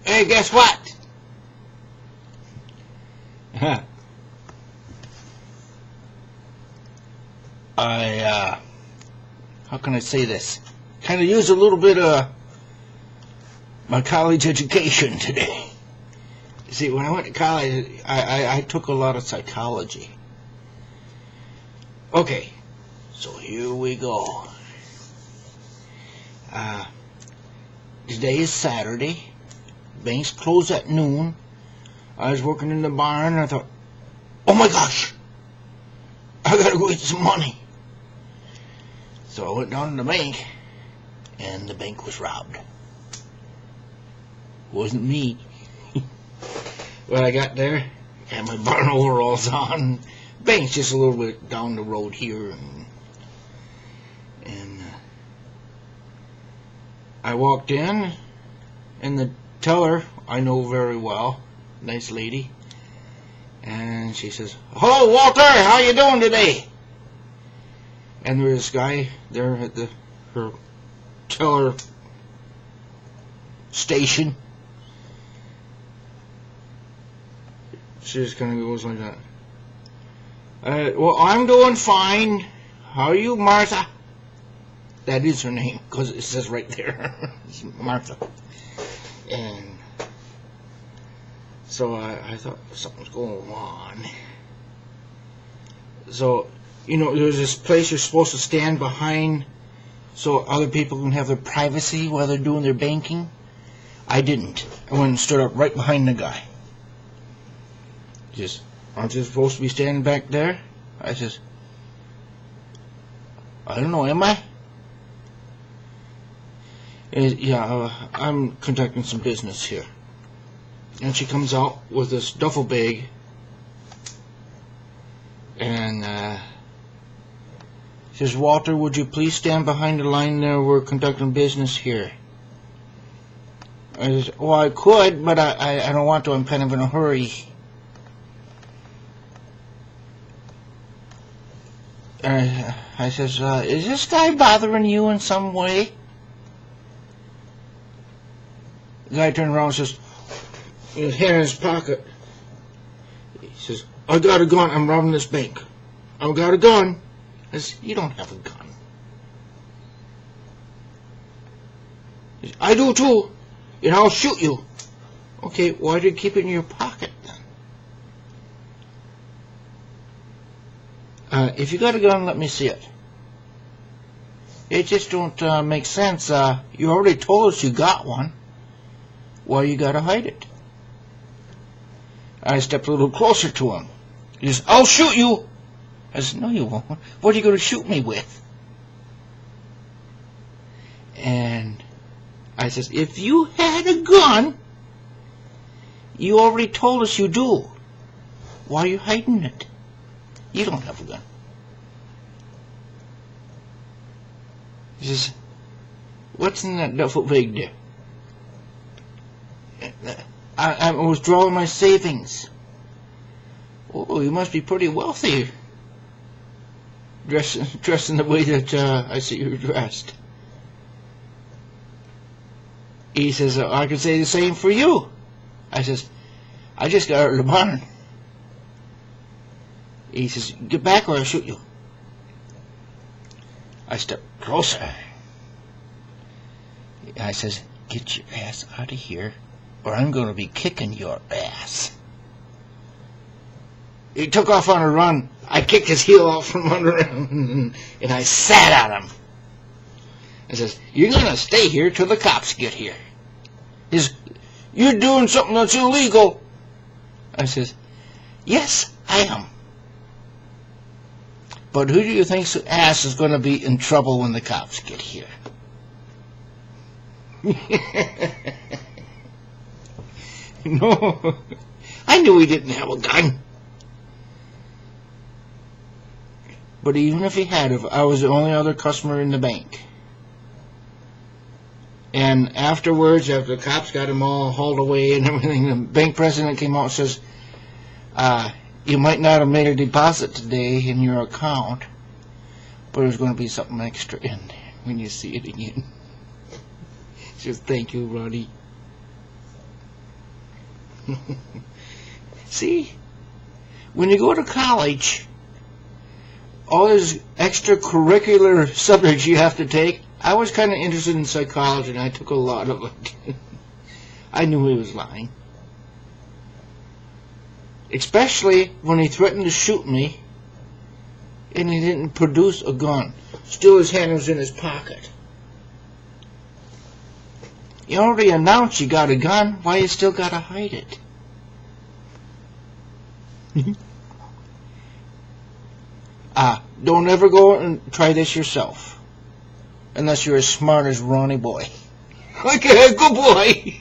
Hey, guess what? How can I say this? Kind of use a little bit of my college education today. You see, when I went to college, I took a lot of psychology. Okay, so here we go. Today is Saturday. Banks close at noon. I was working in the barn and I thought, oh my gosh, I gotta go get some money. So I went down to the bank and the bank was robbed. It wasn't me. When I got there, I had my barn overalls on. Bank's just a little bit down the road here, and I walked in, and the teller I know very well, nice lady, and she says, "Hello, Walter, how you doing today?" And there's this guy there at her teller station. She just kind of goes like that. Well, I'm doing fine. How are you, Martha? That is her name, because it says right there. It's Martha. And so I thought something's going on. So, you know, there's this place you're supposed to stand behind so other people can have their privacy while they're doing their banking. I didn't. I went and stood up right behind the guy. Just, aren't you supposed to be standing back there? I says, I don't know, am I? Yeah, I'm conducting some business here. And she comes out with this duffel bag and says, Walter, would you please stand behind the line there? We're conducting business here. I says, well, I could, but I don't want to. I'm kind of in a hurry. I says, is this guy bothering you in some way? The guy turned around and says, his hand in his pocket. He says, I got a gun. I'm robbing this bank. I got a gun. I says, you don't have a gun. He says, I do too. And I'll shoot you. Okay, why do you keep it in your pocket then? If you got a gun, let me see it. It just don't make sense. You already told us you got one. Why you gotta hide it? I stepped a little closer to him. He says, I'll shoot you. I said, no you won't. What are you going to shoot me with? And I says, if you had a gun, you already told us you do. Why are you hiding it? You don't have a gun. He says, what's in that duffel bag there? I'm withdrawing my savings. Oh, you must be pretty wealthy. Dressed in the way that I see you're dressed. He says, I could say the same for you. I says, I just got out of the barn. He says, get back or I'll shoot you. I step closer. I says, get your ass out of here or I'm going to be kicking your ass. He took off on a run. I kicked his heel out from under him and I sat on him. I says, you're going to stay here till the cops get here. He says, you're doing something that's illegal. I says, yes, I am. But who do you think's ass is going to be in trouble when the cops get here? No, I knew he didn't have a gun. But even if he had, I was the only other customer in the bank. And afterwards, after the cops got him all hauled away and everything, the bank president came out and says, you might not have made a deposit today in your account, but there's going to be something extra in there when you see it again. Just thank you, Ronnie. See? When you go to college, all these extracurricular subjects you have to take, I was kind of interested in psychology, and I took a lot of it. I knew he was lying. Especially when he threatened to shoot me, and he didn't produce a gun. Still his hand was in his pocket. You already announced you got a gun, why you still gotta hide it? Don't ever go and try this yourself. Unless you're as smart as Ronnie Boy. Okay, good boy.